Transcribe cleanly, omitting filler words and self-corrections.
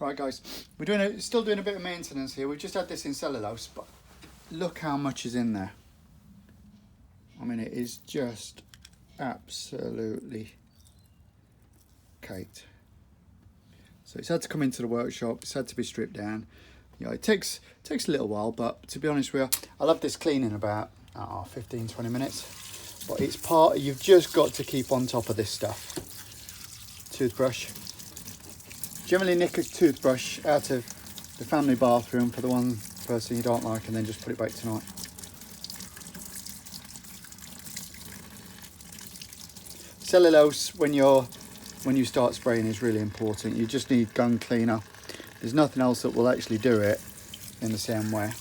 Right guys, we're still doing a bit of maintenance here. We've just had this in cellulose, but look how much is in there. I mean, it is just absolutely caked. So it's had to come into the workshop, it's had to be stripped down. You know, it takes a little while, but to be honest with you, I'll have this clean in about 15-20 minutes. But it's you've just got to keep on top of this stuff. Toothbrush. Generally nick a toothbrush out of the family bathroom for the one person you don't like, and then just put it back tonight. Cellulose when you start spraying is really important. You just need gun cleaner. There's nothing else that will actually do it in the same way.